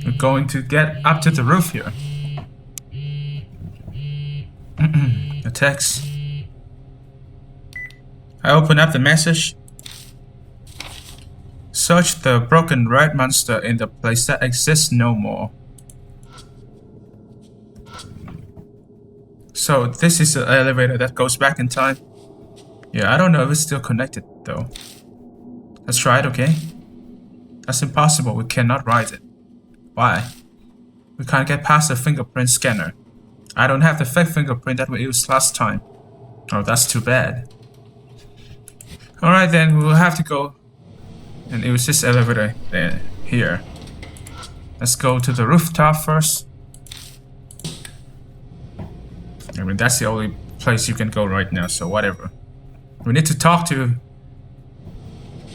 We're going to get up to the roof here. A text. I open up the message. Search the broken red monster in the place that exists no more. So this is the elevator that goes back in time. Yeah, I don't know if it's still connected though. Let's try it, okay? That's impossible, we cannot ride it. Why? We can't get past the fingerprint scanner. I don't have the fake fingerprint that we used last time. Oh, that's too bad. Alright then, we'll have to go and use this elevator there, here. Let's go to the rooftop first. I mean, that's the only place you can go right now, so whatever. We need to talk to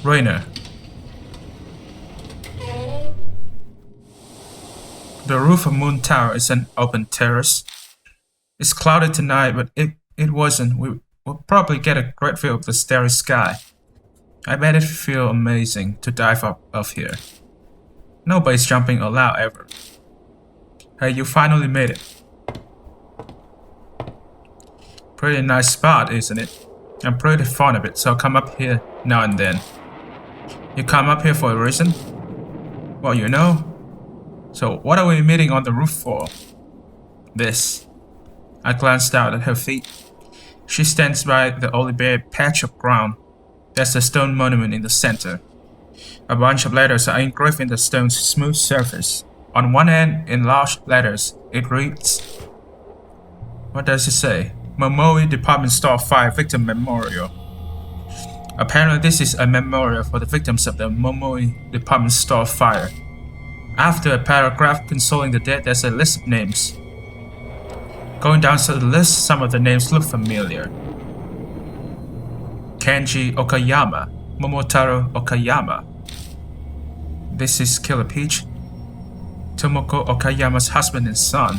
Rainer. The roof of Moon Tower is an open terrace. It's clouded tonight, but it wasn't. We'll probably get a great view of the starry sky. I bet it feel amazing to dive up here. Nobody's jumping allowed ever. Hey, you finally made it. Pretty nice spot, isn't it? I'm pretty fond of it, so I'll come up here now and then. You come up here for a reason? Well, you know. So what are we meeting on the roof for? This. I glanced out at her feet. She stands by the only bare patch of ground. There's a stone monument in the center. A bunch of letters are engraved in the stone's smooth surface. On one end, in large letters, it reads... What does it say? Momoi Department Store Fire Victim Memorial. Apparently this is a memorial for the victims of the Momoi Department Store fire. After a paragraph consoling the dead, there's a list of names. Going down to the list, some of the names look familiar. Kenji Okayama, Momotaro Okayama. This is Killer Peach, Tomoko Okayama's husband and son.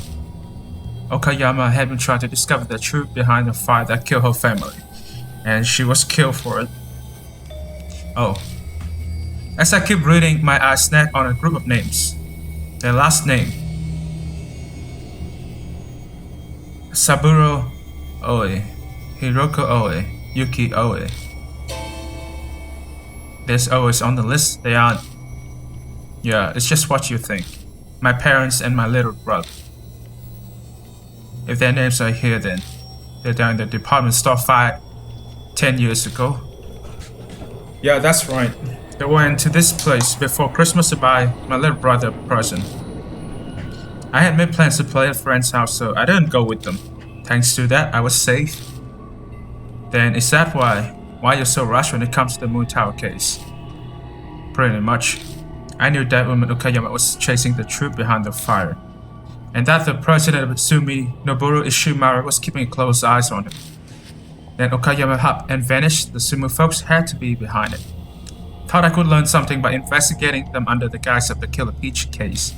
Okayama had been trying to discover the truth behind the fire that killed her family, and she was killed for it. Oh. As I keep reading, my eyes snag on a group of names. Their last name. Saburo Oe, Hiroko Oe, Yuki Oe. There's Oe's on the list, they aren't. Yeah, it's just what you think. My parents and my little brother. If their names are here then, they're down in the department store fire 10 years ago. Yeah, that's right. They went to this place before Christmas to buy my little brother a present. I had made plans to play at a friend's house, so I didn't go with them. Thanks to that, I was safe. Then is that why you're so rushed when it comes to the Moon Tower case? Pretty much. I knew that woman Okayama was chasing the truth behind the fire, and that the president of Sumi, Noboru Ishimura, was keeping close eyes on him. Then Okayama up and vanished. The Sumu folks had to be behind it. Thought I could learn something by investigating them under the guise of the Killer Peach case.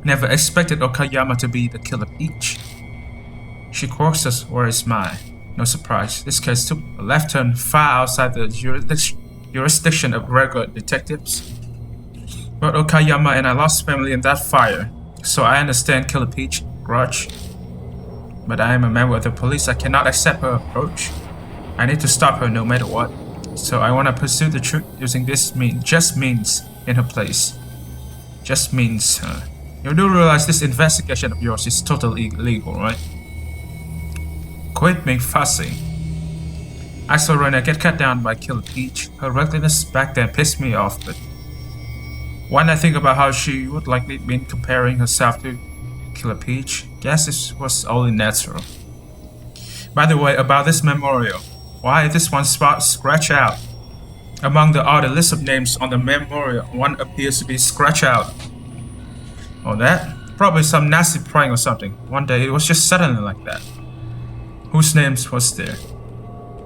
Never expected Okayama to be the Killer Peach. She quirks us, where is mine? No surprise, this case took a left turn far outside the jurisdiction of regular detectives. But Okayama and I lost family in that fire, so I understand Killer Peach's grudge. But I am a member of the police, I cannot accept her approach. I need to stop her no matter what. So I want to pursue the truth using this just means in her place. Just means, You do realize this investigation of yours is totally illegal, right? Quit being fussy. I saw Raina get cut down by Killer Peach. Her recklessness back then pissed me off, but when I think about how she would likely been comparing herself to Killer Peach, guess this was only natural. By the way, about this memorial, why is this one spot scratched out? Among the other list of names on the memorial, one appears to be scratched out. Oh, that? Probably some nasty prank or something. One day it was just suddenly like that. Whose names was there?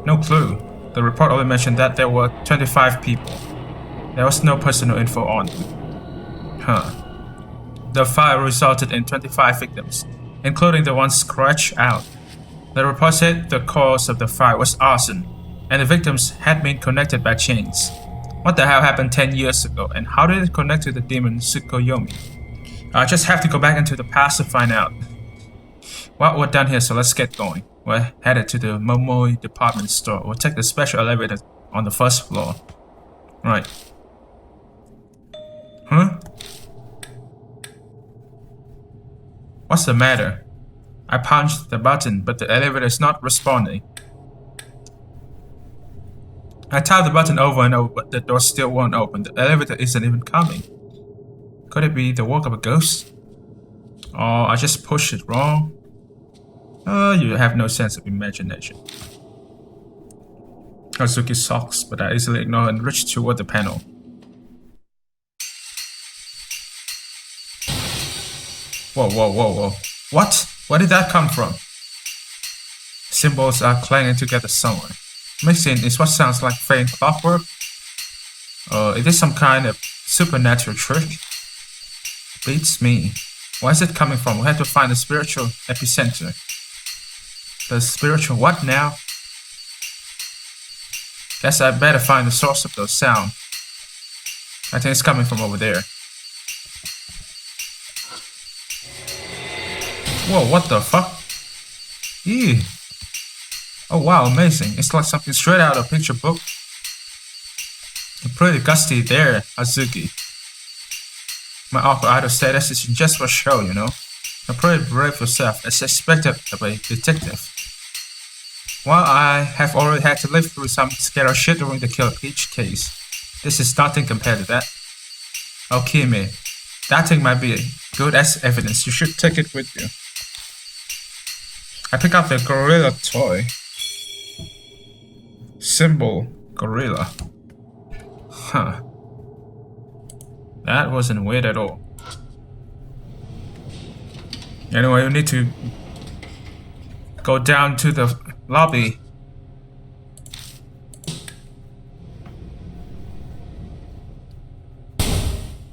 No clue. The report only mentioned that there were 25 people. There was no personal info on them. The fire resulted in 25 victims, including the ones scratched out. The report said the cause of the fire was arson, and the victims had been connected by chains. What the hell happened 10 years ago, and how did it connect to the demon Tsukuyomi? I just have to go back into the past to find out. Well, we're done here, so let's get going. We're headed to the Momoi department store. We'll take the special elevator on the first floor. Right. Huh? What's the matter? I punched the button, but the elevator is not responding. I tapped the button over and over, but the door still won't open. The elevator isn't even coming. Could it be the work of a ghost? Or I just pushed it wrong? You have no sense of imagination. Hazuki sulks, but I easily ignore and reach toward the panel. Whoa, whoa, whoa, whoa. What? Where did that come from? Symbols are clanging together somewhere. Mixing is what sounds like faint clockwork. Is this some kind of supernatural trick? Beats me. Where is it coming from? We have to find the spiritual epicenter. The spiritual what now? Guess I better find the source of those sounds. I think it's coming from over there. Whoa, what the fuck? Ew. Oh wow, amazing. It's like something straight out of a picture book. You're pretty gusty there, Hazuki. My awkward idol status is just for show, you know. You're pretty brave yourself, as expected of a detective. While I have already had to live through some scary shit during the Killer Peach case, this is nothing compared to that. Okay, man. That thing might be good as evidence. You should take it with you. I pick up the gorilla toy. Symbol gorilla. Huh. That wasn't weird at all. Anyway, we need to go down to the lobby.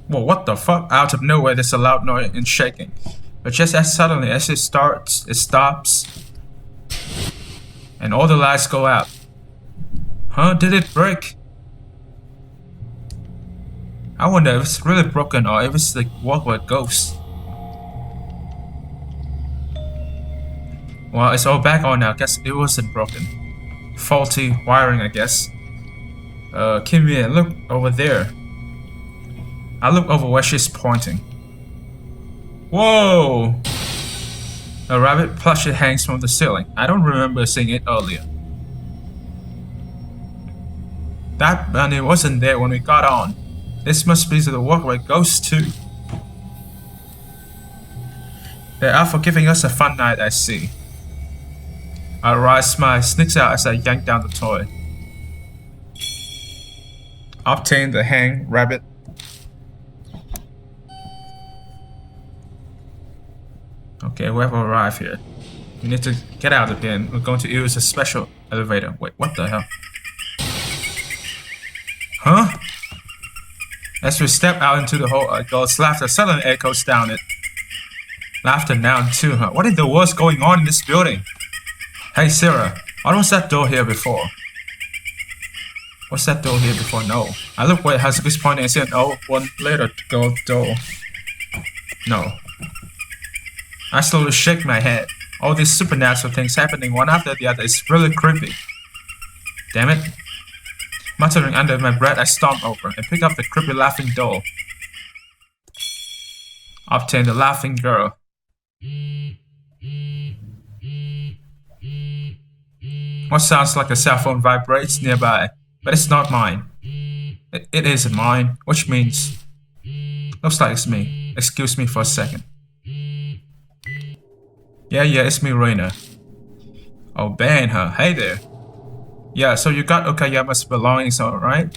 Whoa, what the fuck? Out of nowhere, there's a loud noise and shaking. But just as suddenly as it starts, it stops. And all the lights go out. Huh? Did it break? I wonder if it's really broken or if it's like work with ghosts. Well, it's all back on now. Guess it wasn't broken. Faulty wiring, I guess. Kimi, look over there. I look over where she's pointing. Whoa! A rabbit plushie hangs from the ceiling. I don't remember seeing it earlier. That bunny wasn't there when we got on. This must be the work where ghosts too. They are for giving us a fun night, I see. A wry smile sneaks out as I yank down the toy. Obtain the hang rabbit. Okay, we have arrived here. We need to get out of here and we're going to use a special elevator. Wait, what the hell? Huh? As we step out into the hall, a girl's laughter suddenly echoes down it. Laughter now too, huh? What in the world's going on in this building? Hey Sarah, why was that door here before? What's that door here before? No. I look where Hazuki's pointing and see an old one later to go door. No. I slowly shake my head. All these supernatural things happening one after the other is really creepy. Damn it. Muttering under my breath, I stomp over and pick up the creepy laughing doll. Obtain the laughing girl. What sounds like a cell phone vibrates nearby, but it's not mine. It isn't mine, which means... Looks like it's me. Excuse me for a second. Yeah, it's me, Reina. Oh, Ben, huh? Hey there. Yeah, so you got Okayama's belongings, alright?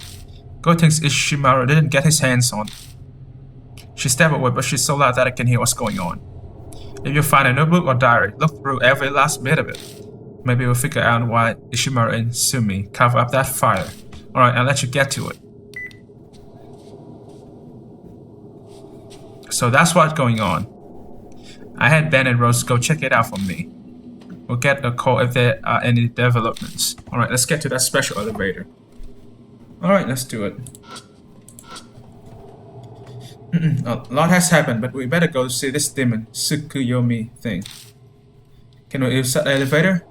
Good things Ishimaru didn't get his hands on. She stepped away, but she's so loud that I can hear what's going on. If you find a notebook or diary, look through every last bit of it. Maybe we'll figure out why Ishimaru and Sumi cover up that fire. Alright, I'll let you get to it. So that's what's going on. I had Ben and Rose go check it out for me. We'll get a call if there are any developments. Alright, let's get to that special elevator. Alright, let's do it. A lot has happened, but we better go see this demon, Tsukuyomi thing. Can we use the elevator?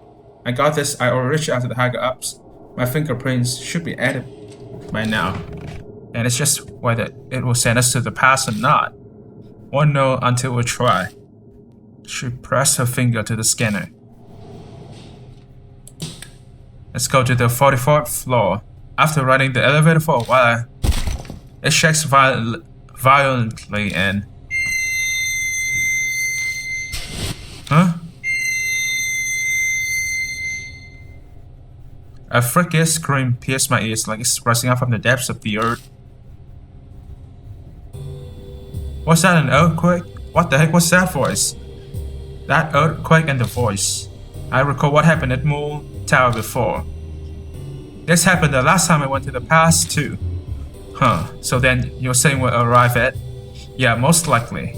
I got this. I already reached out to the higher ups. My fingerprints should be added by now. And it's just whether it will send us to the past or not. Won't know until we try. She pressed her finger to the scanner. Let's go to the 44th floor. After riding the elevator for a while, it shakes violently and... Huh? A freaky scream pierced my ears like it's rising up from the depths of the earth. Was that an earthquake? What the heck was that voice? That earthquake and the voice. I recall what happened at Moon Tower before. This happened the last time I went to the past too. Huh, so then you're saying we'll arrive at? Yeah, most likely.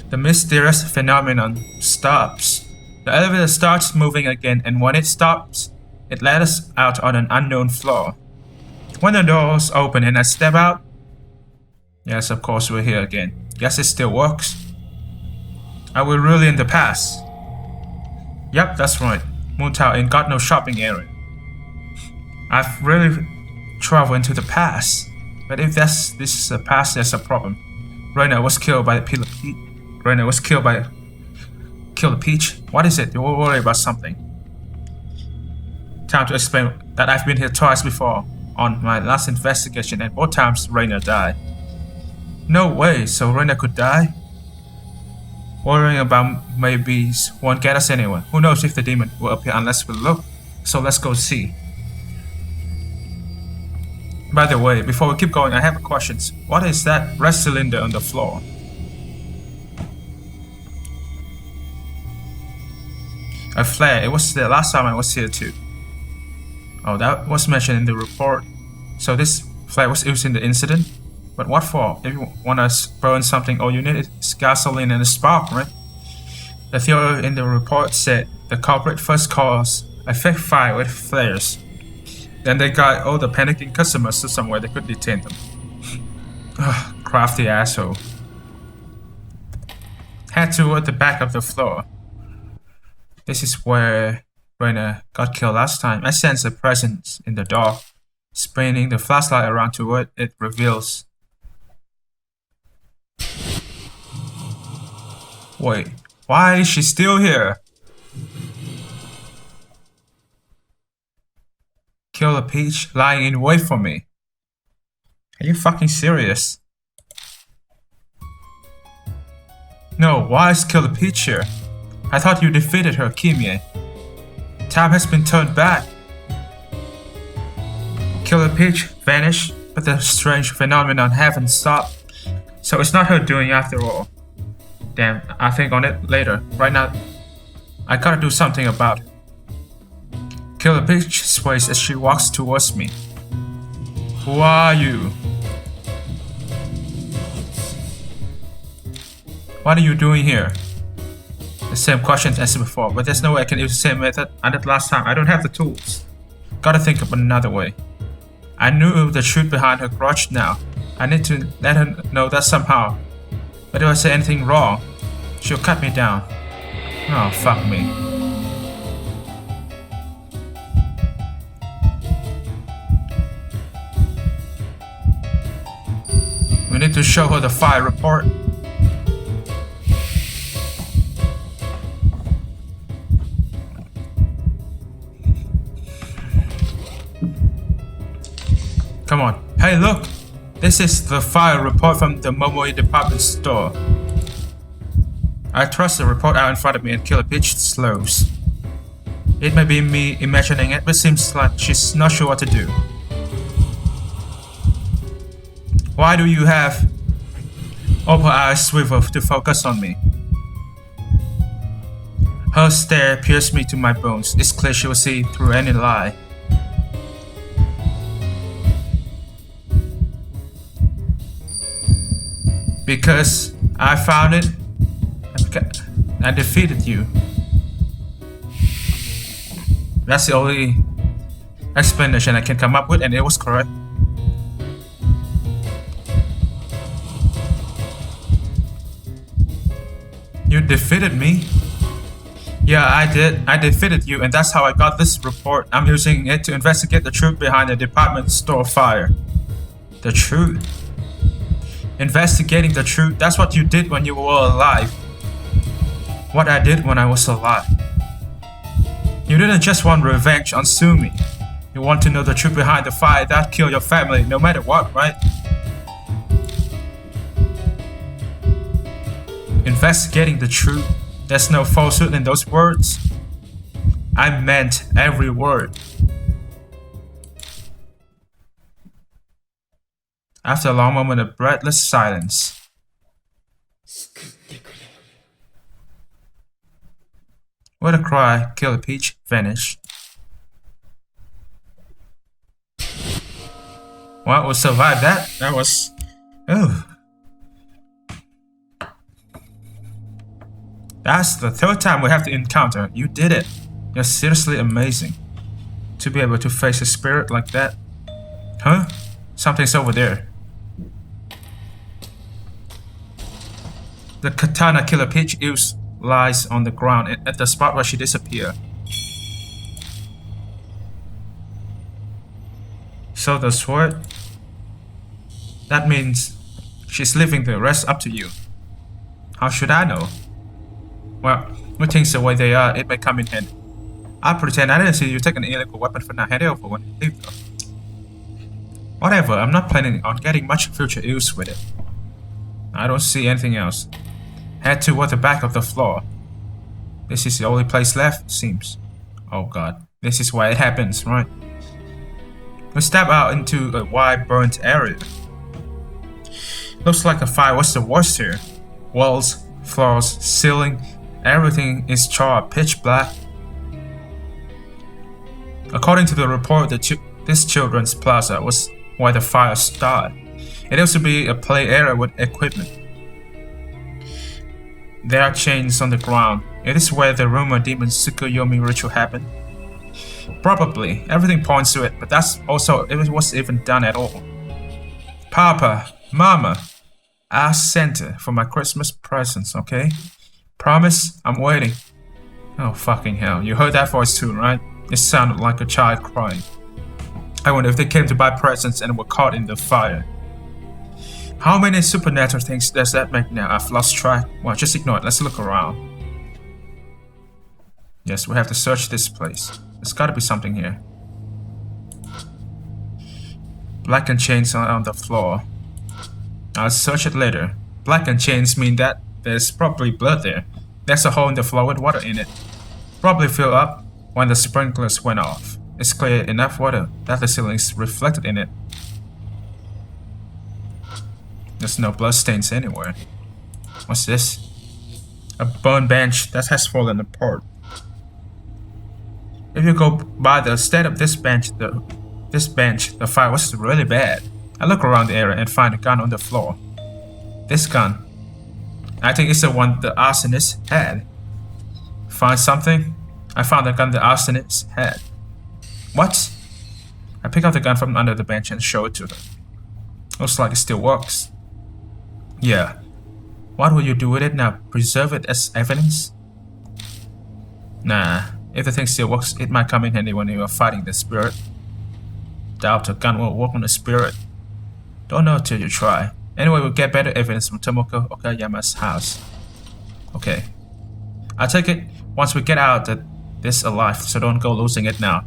The mysterious phenomenon stops. The elevator starts moving again, and when it stops, it led us out on an unknown floor. When the doors open and I step out, yes, of course we're here again. Guess it still works. Are we really in the past? Yep, that's right. Moon Tower ain't got no shopping area. I've really traveled into the past. But if this is the past, there's a problem. Raina was killed by Killer Peach. What is it? You're worried about something. Time to explain that I've been here twice before on my last investigation, and both times Raina died. No way, so Raina could die? Worrying about maybes won't get us anywhere. Who knows if the demon will appear unless we look. So let's go see. By the way, before we keep going, I have a question. What is that red cylinder on the floor? A flare. It was the last time I was here too. Oh, that was mentioned in the report. So this flare was used in the incident? But what for? If you want to burn something, all you need is gasoline and a spark, right? The theory in the report said the culprit first caused a fake fire with flares. Then they got all the panicking customers to somewhere they could detain them. Crafty asshole. Head toward the back of the floor. This is where Raina got killed last time. I sense a presence in the dark. Spinning the flashlight around to what it reveals. Wait, why is she still here? Killer Peach lying in wait for me. Are you fucking serious? No, why is Killer Peach here? I thought you defeated her, Kimie. Time has been turned back. Killer Peach vanished, but the strange phenomenon haven't stopped. So it's not her doing after all. Damn, I'll think on it later. Right now, I gotta do something about it. Killer Peach sways as she walks towards me. Who are you? What are you doing here? The same questions as before, but there's no way I can use the same method I did last time. I don't have the tools. Gotta think of another way. I knew the truth behind her grudge now. I need to let her know that somehow. But if I say anything wrong, she'll cut me down. Oh, fuck me. We need to show her the fire report. Come on. Hey, look! This is the fire report from the Momoi department store. I thrust the report out in front of me and Killer Peach slows. It may be me imagining it, but seems like she's not sure what to do. Why do you have all her eyes swivel to focus on me? Her stare pierced me to my bones. It's clear she will see through any lie. Because I found it, I defeated you. That's explanation I can come up with, and it was correct. You defeated me? Yeah, I did. I defeated you, and that's how I got this report. I'm using it to investigate the truth behind the department store fire. The truth? Investigating the truth? That's what you did when you were alive. What I did when I was alive. You didn't just want revenge on Sumi. You want to know the truth behind the fire that killed your family, no matter what, right? Investigating the truth. There's no falsehood in those words. I meant every word. After a long moment of breathless silence, with a cry, Killer Peach vanished. Well, we survived that. That was... Oh. That's the third time we have to encounter. You did it. You're seriously amazing. To be able to face a spirit like that. Huh? Something's over there. The katana Killer Peach used lies on the ground at the spot where she disappeared. So the sword? That means she's leaving the rest up to you. How should I know? Well, with things the way they are, it may come in handy. I'll pretend I didn't see you take an illegal weapon for now. Hand it over when you leave though. Whatever, I'm not planning on getting much future use with it. I don't see anything else. Head toward the back of the floor. This is the only place left, seems. Oh god, this is where it happens, right? We step out into a wide burnt area. Looks like the fire was the worst here. Walls, floors, ceiling, everything is charred pitch black. According to the report, this children's plaza was where the fire started. It used to be a play area with equipment. There are chains on the ground. It is where the rumored demon Tsukuyomi ritual happened. Probably. Everything points to it, but that's also if it was even done at all. Papa, Mama, ask Santa for my Christmas presents, okay? Promise? I'm waiting. Oh fucking hell, you heard that voice too, right? It sounded like a child crying. I wonder if they came to buy presents and were caught in the fire. How many supernatural things does that make now? I've lost track. Well, just ignore it. Let's look around. Yes, we have to search this place. There's gotta be something here. Blackened chains on the floor. I'll search it later. Blackened chains mean that there's probably blood there. There's a hole in the floor with water in it. Probably filled up when the sprinklers went off. It's clear enough water that the ceiling's reflected in it. There's no bloodstains anywhere. What's this? A bone bench that has fallen apart. If you go by the state of this bench, the fire was really bad. I look around the area and find a gun on the floor. This gun. I think it's the one the arsonist had. Find something? I found the gun the arsonist had. What? I pick up the gun from under the bench and show it to them. Looks like it still works. Yeah. What will you do with it now? Preserve it as evidence? Nah. If the thing still works, it might come in handy when you are fighting the spirit. Doubt the gun will work on the spirit. Don't know till you try. Anyway, we'll get better evidence from Tomoko Okayama's house. Okay. I'll take it once we get out of this alive, so don't go losing it now.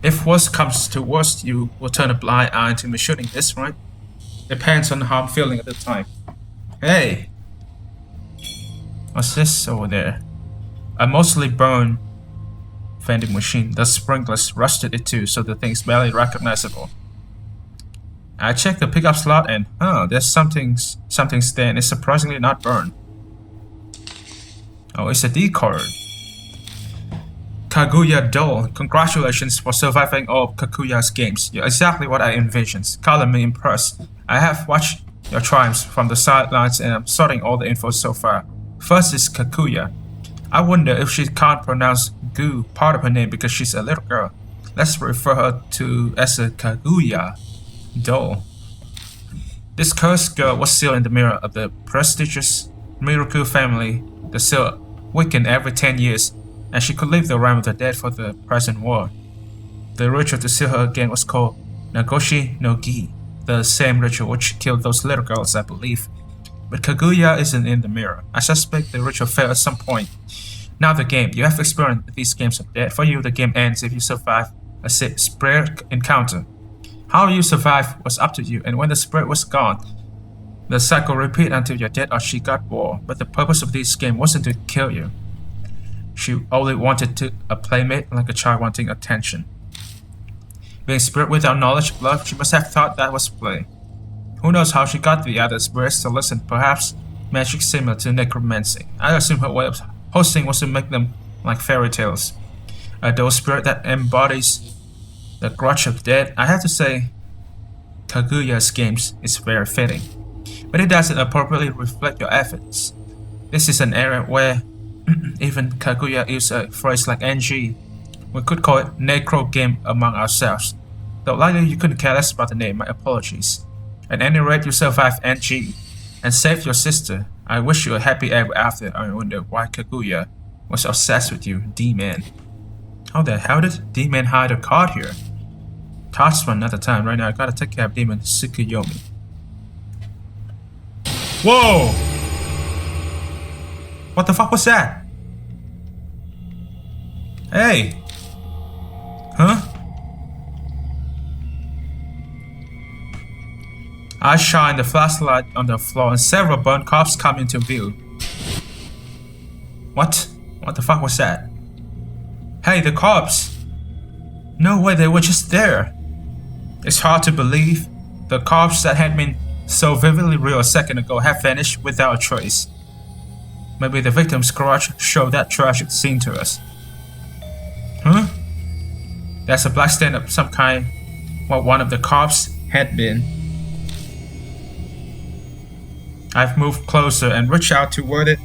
If worst comes to worst, you will turn a blind eye to me shooting this, right? Depends on how I'm feeling at the time. Hey! What's this over there? A mostly burned vending machine. The sprinklers rusted it too, so the thing's barely recognizable. I checked the pickup slot and, there's something's there and it's surprisingly not burned. Oh, it's a D card. Kaguya doll. Congratulations for surviving all of Kaguya's games. You're exactly what I envisioned. Color me impressed. I have watched your triumphs from the sidelines and I'm sorting all the info so far. First is Kaguya. I wonder if she can't pronounce Gu, part of her name, because she's a little girl. Let's refer her to as a Kaguya doll. This cursed girl was sealed in the mirror of the prestigious Miroku family. The seal weakened every 10 years, and she could leave the realm of the dead for the present war. The ritual to seal her again was called Nagoshi no Gi, the same ritual which killed those little girls, I believe. But Kaguya isn't in the mirror. I suspect the ritual failed at some point. Now the game. You have experienced these games of death. For you, the game ends if you survive a spirit encounter. How you survive was up to you, and when the spirit was gone, the cycle repeated until you're dead or she got bored. But the purpose of this game wasn't to kill you. She only wanted a playmate, like a child wanting attention. Being spirit without knowledge of love, she must have thought that was play. Who knows how she got the other spirits to listen, perhaps magic similar to necromancy. I assume her way of hosting was to make them like fairy tales. A dull spirit that embodies the grudge of the dead. I have to say, Kaguya's games is very fitting, but it doesn't appropriately reflect your efforts. This is an era where even Kaguya uses a phrase like NG. We could call it necro game among ourselves. Though likely you couldn't care less about the name, my apologies. At any rate, you survived NG and saved your sister. I wish you a happy ever after. I wonder why Kaguya was obsessed with you, D-Man. How the hell did D-Man hide a card here? Toss for another time. Right now, I gotta take care of Demon Tsukuyomi. Whoa! What the fuck was that? Hey! Huh? I shine the flashlight on the floor and several burnt corpses come into view. What? What the fuck was that? Hey, the corpse! No way, they were just there. It's hard to believe. The corpse that had been so vividly real a second ago have vanished without a trace. Maybe the victim's grudge showed that tragic scene to us. Huh? There's a black stain of some kind, what one of the corpses had been. I've moved closer and reached out toward it.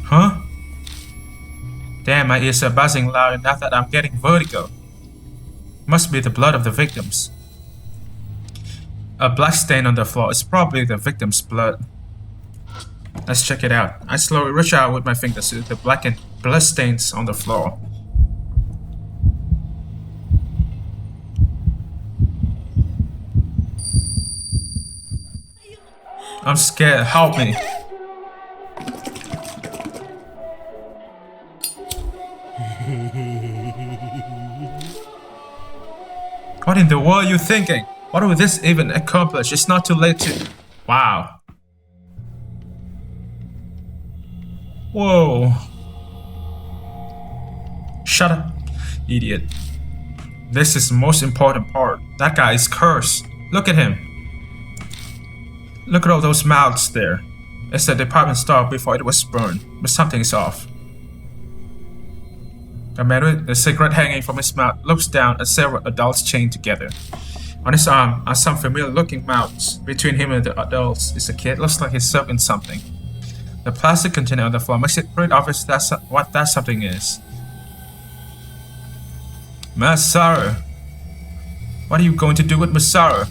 Huh? Damn, my ears are buzzing loud enough that I'm getting vertigo. Must be the blood of the victims. A black stain on the floor is probably the victim's blood. Let's check it out. I slowly reach out with my fingers to the blackened blood stains on the floor. I'm scared. Help me. What in the world are you thinking? What will this even accomplish? It's not too late to... Wow. Whoa. Shut up, idiot. This is the most important part. That guy is cursed. Look at him. Look at all those mouths there. It's the department store before it was burned, but something is off. A man with a cigarette hanging from his mouth looks down at several adults chained together. On his arm are some familiar-looking mouths. Between him and the adults is a kid. Looks like he's soaked in something. The plastic container on the floor makes it pretty obvious that's what that something is. Masaru. What are you going to do with Masaru?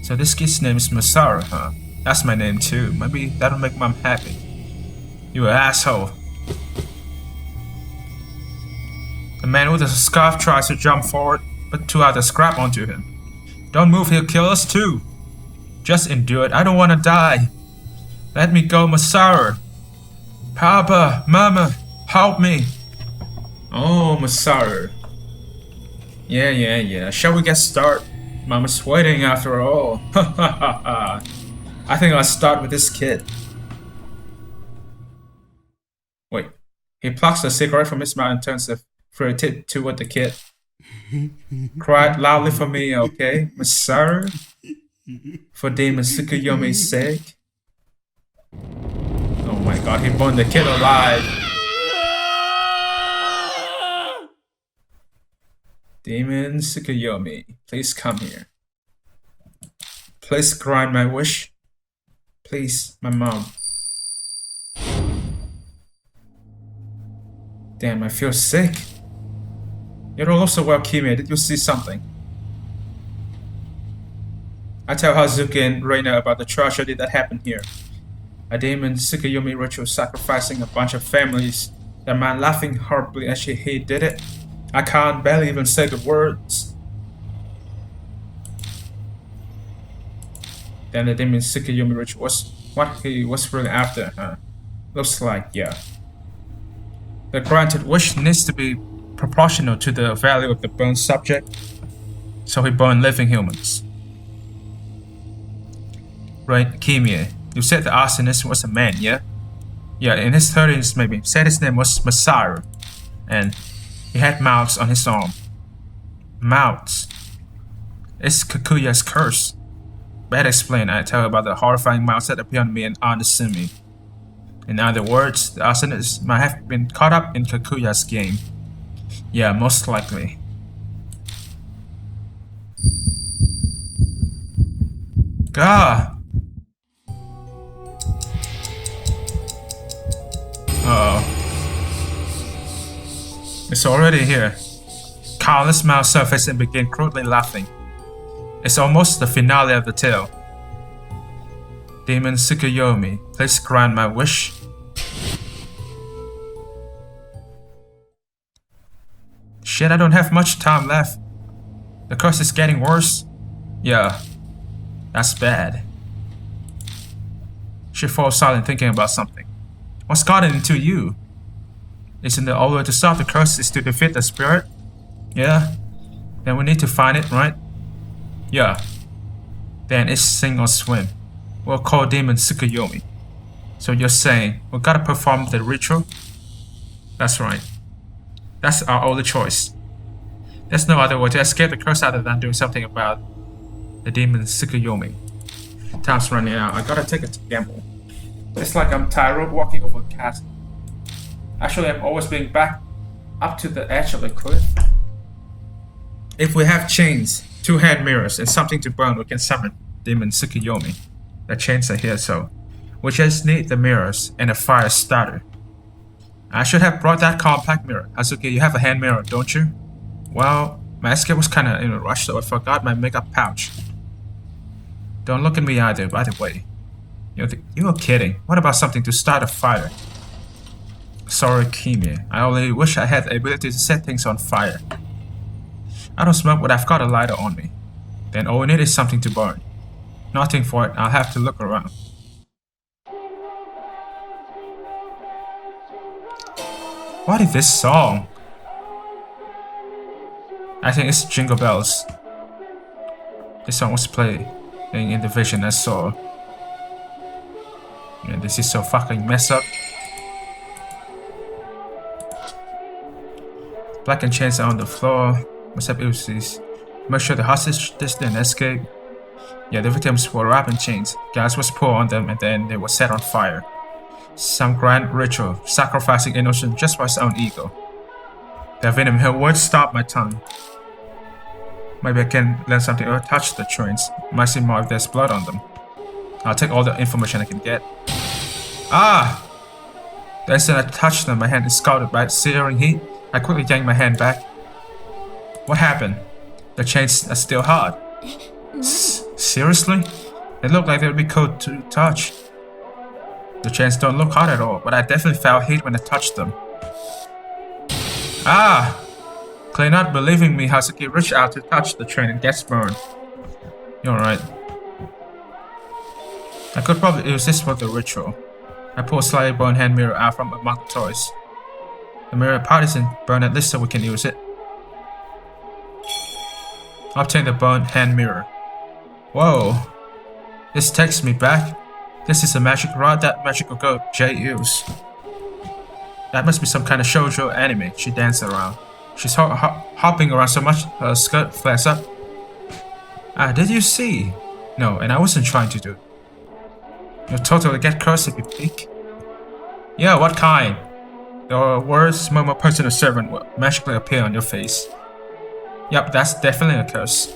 So this kid's name is Masaru, huh? That's my name too. Maybe that'll make Mom happy. You an asshole. The man with the scarf tries to jump forward, but two others grab onto him. Don't move, he'll kill us too. Just endure it, I don't want to die. Let me go, Masaru. Papa, Mama, help me. Oh, Masaru. Yeah. Shall we get started? Mama's waiting after all. I think I'll start with this kid. Wait. He plucks the cigarette from his mouth and turns the free tip toward the kid. Cry loudly for me, okay, Masaru? For Demon Tsukuyomi's sake. Oh my god, he burned the kid alive. Demon Tsukuyomi, please come here. Please grant my wish. Please, my mom. Damn, I feel sick. You're also well, Kimi. Did you see something? I tell Hazuki and Reina about the tragedy that happened here. A demon Tsukuyomi ritual sacrificing a bunch of families. The man laughing horribly as he did it. I can't barely even say the words. Then the demon Tsukuyomi ritual was what he was really after, huh? Looks like, yeah. The granted wish needs to be proportional to the value of the burned subject, so he burned living humans. Right, Kimi, you said the arsonist was a man, yeah? Yeah, in his 30s maybe. Said his name was Masaru, and he had mouths on his arm. Mouths. It's Kakuya's curse. Better explain, I tell her about the horrifying mouths that appear on me and Anasumi. In other words, the arsonist might have been caught up in Kakuya's game. Yeah, most likely. Gah! Uh-oh. It's already here. Countless mouths surface and begin crudely laughing. It's almost the finale of the tale. Demon Tsukuyomi, please grant my wish. Shit, I don't have much time left. The curse is getting worse. Yeah, that's bad. She falls silent thinking about something. What's gotten into you? Isn't the only way to stop the curse is to defeat the spirit? Yeah? Then we need to find it, right? Yeah. Then it's sink or swim. We'll call Demon Tsukuyomi. So you're saying we gotta perform the ritual? That's right. That's our only choice. There's no other way to escape the curse other than doing something about the Demon Tsukuyomi. Time's running out. I gotta take a gamble. It's like I'm tired walking over a chasm. Actually, I'm always being back up to the edge of the cliff. If we have chains, 2 hand mirrors, and something to burn, we can summon Demon Tsukuyomi. The chains are here, so we just need the mirrors and a fire starter. I should have brought that compact mirror. Hazuki, you have a hand mirror, don't you? Well, my escape was kinda in a rush, so I forgot my makeup pouch. Don't look at me either, by the way. You're kidding. What about something to start a fire? Sorry, Kimi. I only wish I had the ability to set things on fire. I don't smoke, but I've got a lighter on me. Then all we need is something to burn. Nothing for it, I'll have to look around. What is this song? I think it's Jingle Bells. This song was playing in the vision I saw. Yeah, this is so fucking messed up. Black and chains are on the floor. Must have illusions. Make sure the hostage didn't escape. Yeah, the victims were wrapped in chains. Gas was poured on them and then they were set on fire. Some grand ritual, sacrificing innocent just for his own ego. The venom here won't stop my tongue. Maybe I can learn something or touch the trains. Might see more if there's blood on them. I'll take all the information I can get. Ah! The instant I touched them, my hand is scalded by searing heat. I quickly yank my hand back. What happened? The chains are still hard. Seriously? They look like they would be cold to touch. The chains don't look hard at all, but I definitely felt heat when I touched them. Ah! Clay not believing me, Hazuki reached out to touch the train and gets burned. You're right. I could probably use this for the ritual. I pull a slightly burned hand mirror out from among the toys. The mirror part isn't burned, at least so we can use it. Obtain the burned hand mirror. Whoa. This takes me back. This is a magic rod that magical girl Jay used. That must be some kind of shoujo anime she dances around. She's hopping around so much her skirt flares up. Ah, did you see? No, and I wasn't trying to do. You'll totally get cursed if you peek. Yeah, what kind? The words Momo personal servant will magically appear on your face. Yep, that's definitely a curse.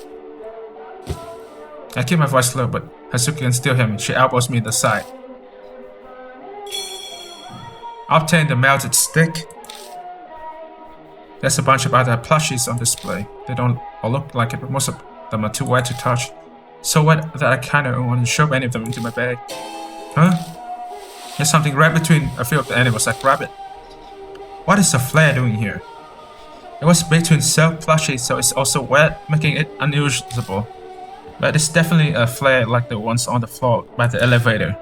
I keep my voice low, but Hazuki can still hear me. She elbows me in the side. Obtain the melted stick. There's a bunch of other plushies on display. They don't all look like it, but most of them are too wet to touch. So wet that I kinda want to shove any of them into my bag. Huh? There's something right between a few of the animals. I grab it. What is the flare doing here? It was between silk plushie, so it's also wet, making it unusable. But it's definitely a flare like the ones on the floor by the elevator.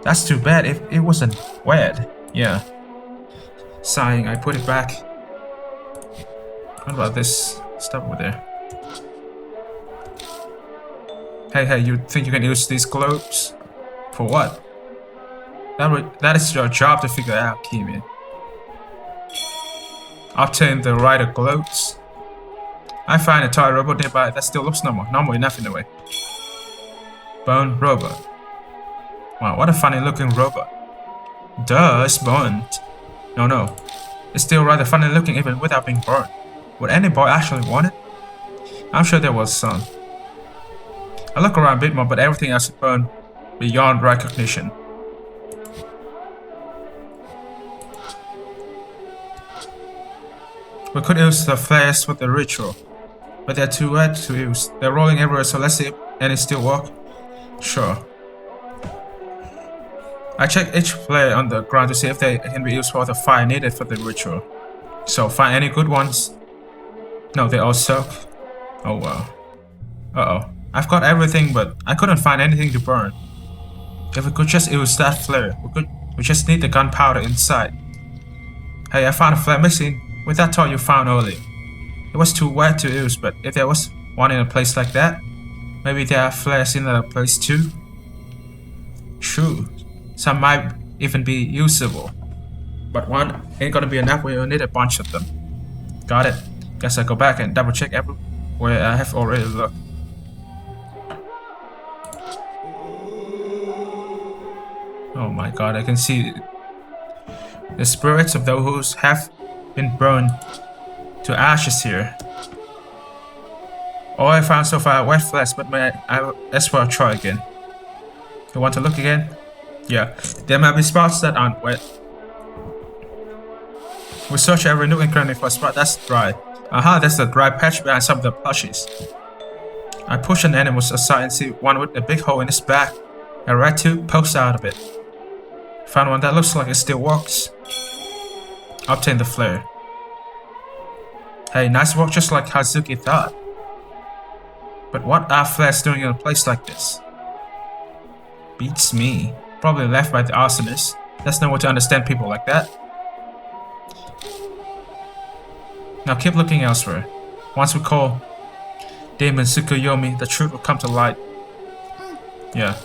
That's too bad if it wasn't wet. Yeah. Sighing, I put it back. What about this stuff over there? Hey, you think you can use these globes? For what? That is your job to figure out, Kimi. Obtain the rider globes. I find a toy robot nearby that still looks normal enough in a way. Bone robot. Wow, what a funny looking robot. Duh, it's burned. No. It's still rather funny looking even without being burned. Would any boy actually want it? I'm sure there was some. I look around a bit more, but everything else is burned beyond recognition. We could use the flares for the ritual, but they're too wet to use. They're rolling everywhere, so let's see if any still work. Sure. I check each flare on the ground to see if they can be used for the fire needed for the ritual. So find any good ones? No, they all suck. Oh wow. Uh-oh. I've got everything, but I couldn't find anything to burn. If we could just use that flare, we just need the gunpowder inside. Hey, I found a flare mixing with that toy you found earlier. It was too wet to use, but if there was one in a place like that, maybe there are flares in another place too. True, some might even be usable, but one ain't gonna be enough. We'll need a bunch of them. Got it. Guess I go back and double check everywhere I have already looked. Oh my god, I can see the spirits of those who have been burned to ashes here. All I found so far are wet flares, but as well try again. You want to look again? Yeah, there might be spots that aren't wet. We search every nook and cranny for a spot that's dry. Aha, there's the dry patch behind some of the plushies. I push an animal aside and see one with a big hole in its back. A red tube pokes out of it. Found one that looks like it still works. Obtain the flare. Hey, nice work, just like Hazuki thought. But what are flares doing in a place like this? Beats me. Probably left by the arsonist. There's no way to understand people like that. Now keep looking elsewhere. Once we call Demon Tsukuyomi, the truth will come to light. Yeah.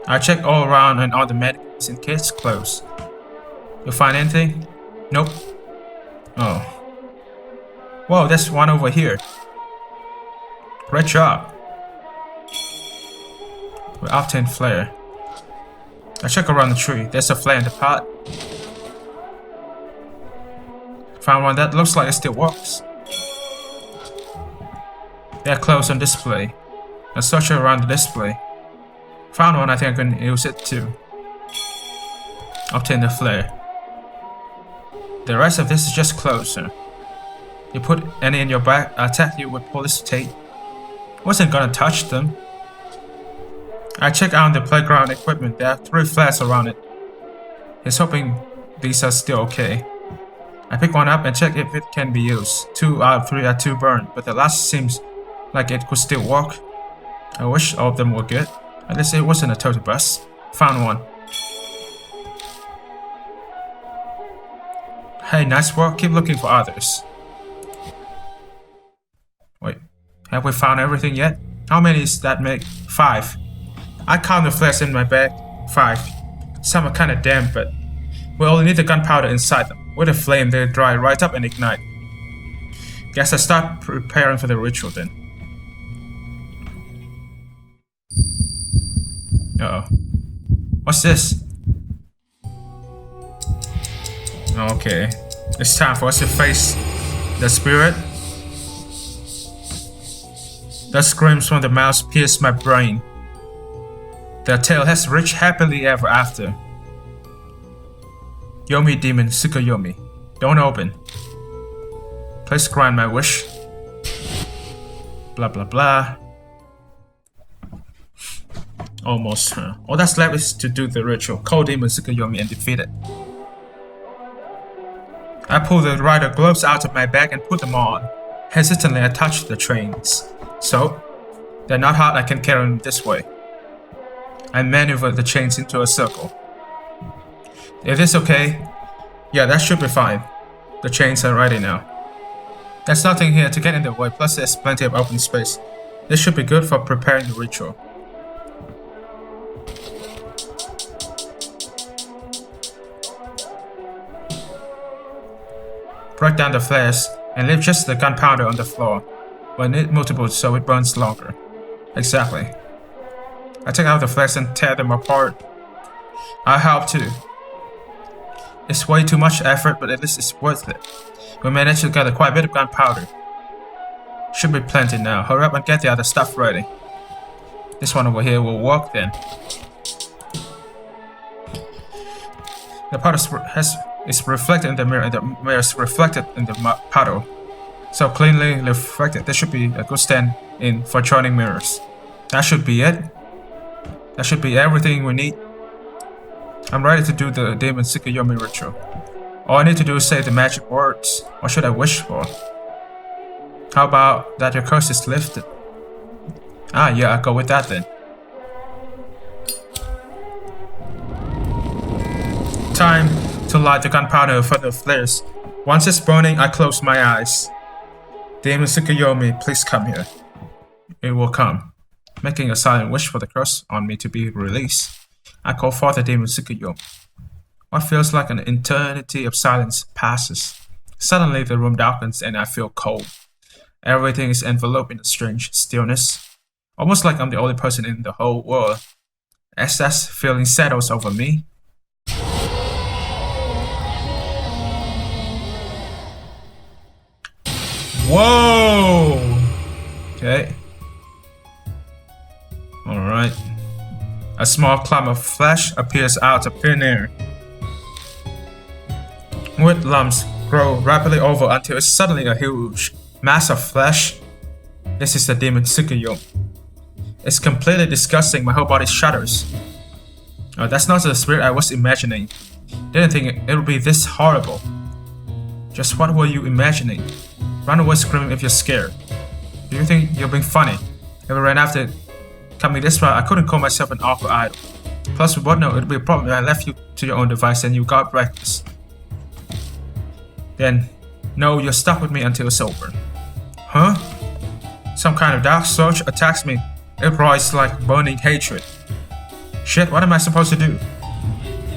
I check all around and all the mannequins and case closed. You find anything? Nope. Oh. Whoa, there's one over here. Great job. We obtained flare. I check around the tree. There's a flare in the pot. Found one that looks like it still works. They're closed on display. I search around the display. Found one, I think I can use it too. Obtain the flare. The rest of this is just closer. You put any in your bag, I'll attack you with police tape. Wasn't gonna touch them. I check out the playground equipment. There are 3 flares around it. He's hoping these are still okay. I pick one up and check if it can be used. 2 out of 3 are too burned, but the last seems like it could still work. I wish all of them were good. At least it wasn't a total bust. Found one. Hey, nice work. Keep looking for others. Wait, have we found everything yet? How many does that make? 5. I count the flares in my bag. 5. Some are kinda damp, but we only need the gunpowder inside them. With a flame, they dry right up and ignite. Guess I start preparing for the ritual then. Uh-oh. What's this? Okay. It's time for us to face the spirit. The screams from the mouse pierce my brain. Their tale has reached happily ever after. Yomi Demon Tsukuyomi. Don't open. Please grant my wish. Blah blah blah. Almost. All that's left is to do the ritual. Call Demon Tsukuyomi and defeat it. I pull the rider gloves out of my bag and put them on. Hesitantly, I touch the chains. So, they're not hard, I can carry them this way. I maneuver the chains into a circle. Is this okay? Yeah, that should be fine. The chains are ready now. There's nothing here to get in the way, plus there's plenty of open space. This should be good for preparing the ritual. Break down the flares and leave just the gunpowder on the floor. We'll need multiples so it burns longer. Exactly. I take out the flares and tear them apart. I help too. It's way too much effort, but at least it's worth it. We managed to gather quite a bit of gunpowder. Should be plenty now. Hurry up and get the other stuff ready. This one over here will work then. The powder is reflected in the mirror, and the mirror is reflected in the puddle. So cleanly reflected, there should be a good stand-in for joining mirrors. That should be it. That should be everything we need. I'm ready to do the Demon Tsukuyomi ritual. All I need to do is say the magic words. What should I wish for? How about that your curse is lifted? Ah, yeah, I'll go with that then. Time to light the gunpowder for the flares. Once it's burning, I close my eyes. Demon Tsukuyomi, please come here. It will come, making a silent wish for the curse on me to be released. I call forth the Demon Tsukuyomi. What feels like an eternity of silence passes. Suddenly the room darkens and I feel cold. Everything is enveloped in a strange stillness. Almost like I'm the only person in the whole world. As that feeling settles over me, whoa! Okay. Alright. A small clump of flesh appears out of thin air. Wood lumps grow rapidly over until it's suddenly a huge mass of flesh. This is the Demon Tsukuyomi. It's completely disgusting, my whole body shudders. Oh, that's not the spirit I was imagining. Didn't think it would be this horrible. Just what were you imagining? Run away screaming if you're scared. Do you think you're being funny? If I ran after coming this far, I couldn't call myself an awkward idol. Plus, we both know it would be a problem if I left you to your own device and you got reckless. Then, no, you're stuck with me until it's over. Huh? Some kind of dark surge attacks me. It rises like burning hatred. Shit, what am I supposed to do?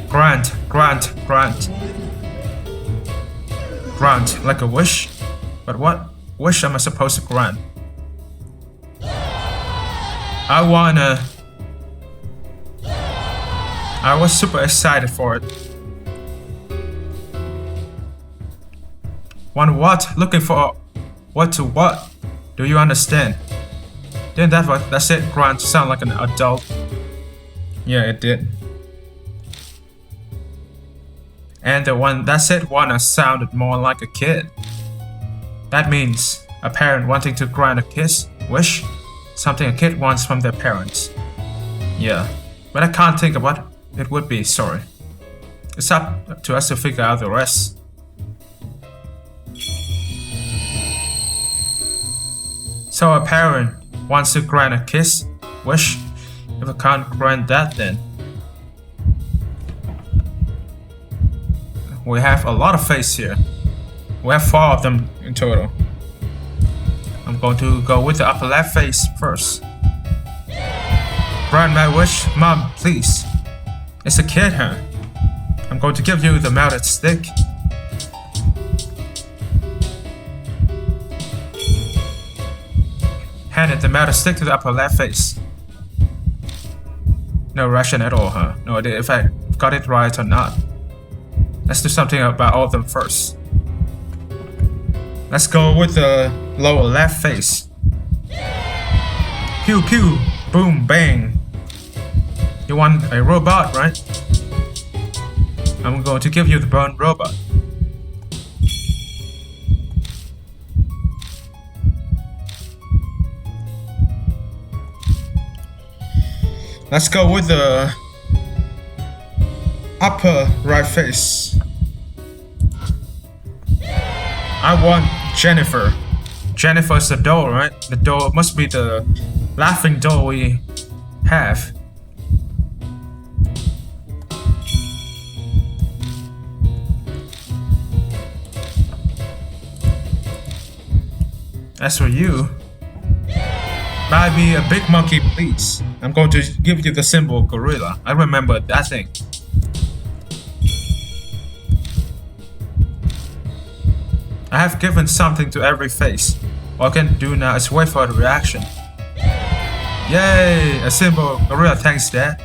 Grant, grant, grant. Grant, like a wish? But what wish am I supposed to grant? I was super excited for it. Want what? Looking for what to what? Do you understand? Didn't that said Grant sound like an adult? Yeah, it did. And the one that said wanna sounded more like a kid. That means a parent wanting to grant a kiss, wish, something a kid wants from their parents. Yeah, but I can't think of what it would be, sorry. It's up to us to figure out the rest. So a parent wants to grant a kiss, wish. If I can't grant that, then we have a lot of faces here. We have 4 of them in total. I'm going to go with the upper left face first. Grant my wish, Mom, please. It's a kid, huh? I'm going to give you the melted stick. Handed the melted stick to the upper left face. No reaction at all, huh? No idea if I got it right or not. Let's do something about all of them first. Let's go with the lower left face. Pew pew, boom bang. You want a robot, right? I'm going to give you the burn robot. Let's go with the upper right face. I want Jennifer. Jennifer is the doll, right? The doll must be the laughing doll we have. As for you, buy me a big monkey, please. I'm going to give you the symbol gorilla. I remember that thing. I have given something to every face. All I can do now is wait for the reaction. Yay! A symbol gorilla, thanks, Dad.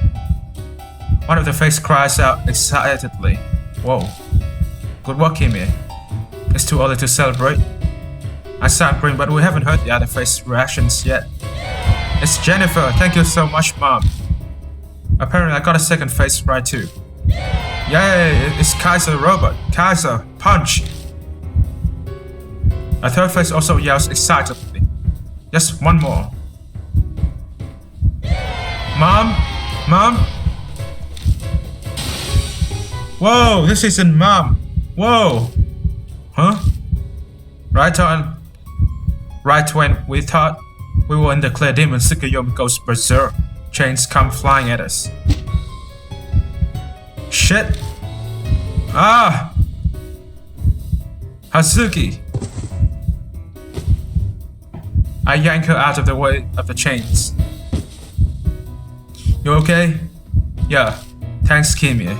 One of the faces cries out excitedly. Whoa. Good work, Kimi. It's too early to celebrate. I sound green, but we haven't heard the other face reactions yet. It's Jennifer. Thank you so much, Mom. Apparently, I got a second face right too. Yay! It's Kaiser Robot. Kaiser, punch! A third face also yells excitedly. Just one more. Mom? Mom? Whoa, this isn't Mom. Whoa. Huh? Right when we thought we were in the clear, demon Tsukuyomi goes berserk. Chains come flying at us. Shit. Ah! Hazuki. I yank her out of the way of the chains. You okay? Yeah. Thanks, Kimi.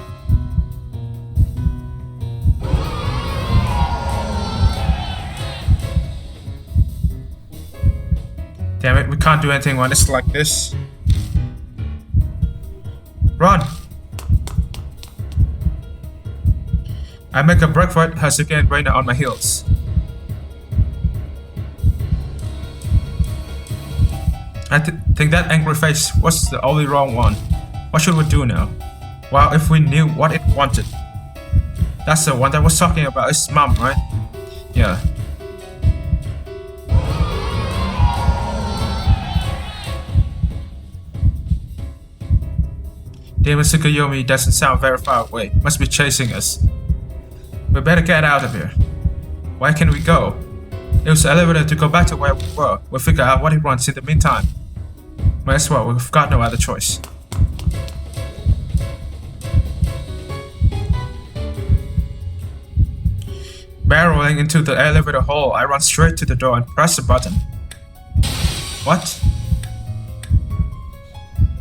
Damn it, we can't do anything when it's like this. Run! I make a break for it, Hazuki and Reina on my heels. I think that angry face was the only wrong one. What should we do now? Well, if we knew what it wanted. That's the one that was talking about his mom, right? Yeah. Demon Tsukuyomi doesn't sound very far away. Must be chasing us. We better get out of here. Where can we go? Use the elevator to go back to where we were. We'll figure out what he wants in the meantime. Might as well, we've got no other choice. Barreling into the elevator hall, I run straight to the door and press the button. What?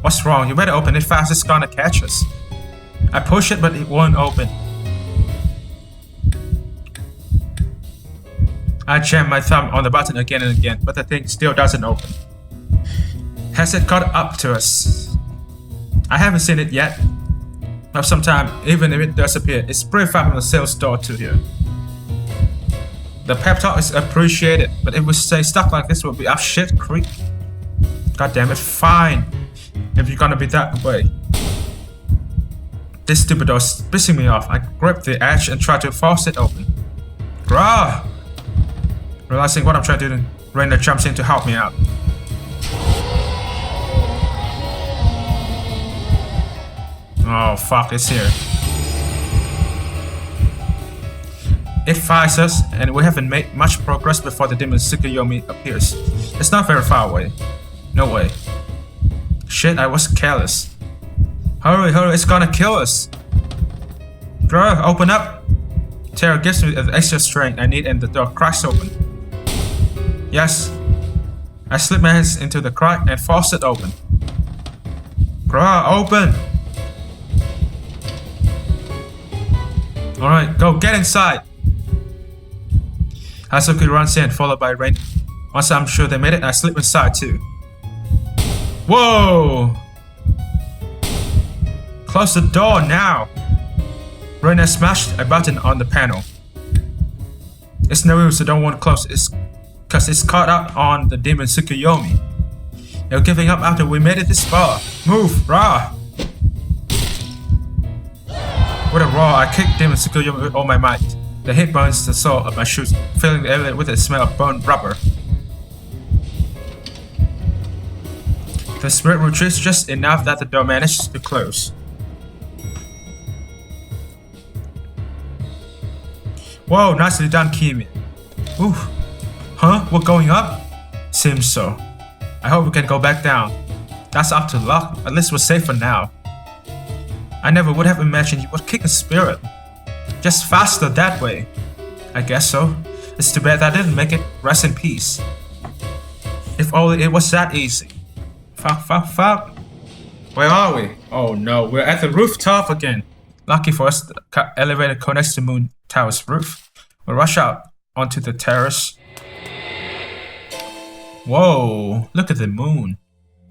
What's wrong? You better open it fast, it's gonna catch us. I push it, but it won't open. I jam my thumb on the button again and again, but the thing still doesn't open. Has it caught up to us? I haven't seen it yet. But sometime, even if it does appear, it's pretty far from the sales door to here. The pep talk is appreciated, but if we stay stuck like this, we'll be up shit creek. God damn it, fine. If you're gonna be that way. This stupid door is pissing me off. I grip the edge and try to force it open. Grah! Realizing what I'm trying to do, Reina jumps in to help me out. Oh fuck, it's here. It fires us, and we haven't made much progress before the demon Tsukuyomi appears. It's not very far away. No way. Shit, I was careless. Hurry, hurry, it's gonna kill us. Bro, open up. Terror gives me the extra strength I need and the door cracks open. Yes. I slip my hands into the crack and force it open. Bro, open. Alright, go get inside. Hazuki runs in, followed by Rain. Once I'm sure they made it, I slip inside too. Whoa! Close the door now! Reina smashed a button on the panel. It's no use, I don't want to close it, cause it's caught up on the demon Tsukuyomi. They're giving up after we made it this far. Move, rah! With a roar, I kick demon Tsukuyomi with all my might. The hit burns the sole of my shoes, filling the air with the smell of burnt rubber. The spirit retreats just enough that the door manages to close. Whoa, nicely done, Kimi. Ooh. Huh? We're going up? Seems so. I hope we can go back down. That's up to luck. At least we're safe for now. I never would have imagined you would kick a spirit. Just faster that way. I guess so. It's too bad I didn't make it. Rest in peace. If only it was that easy. Fuck. Where are we? Oh no, we're at the rooftop again. Lucky for us, the elevator connects to Moon Tower's roof. We'll rush out onto the terrace. Whoa, look at the moon.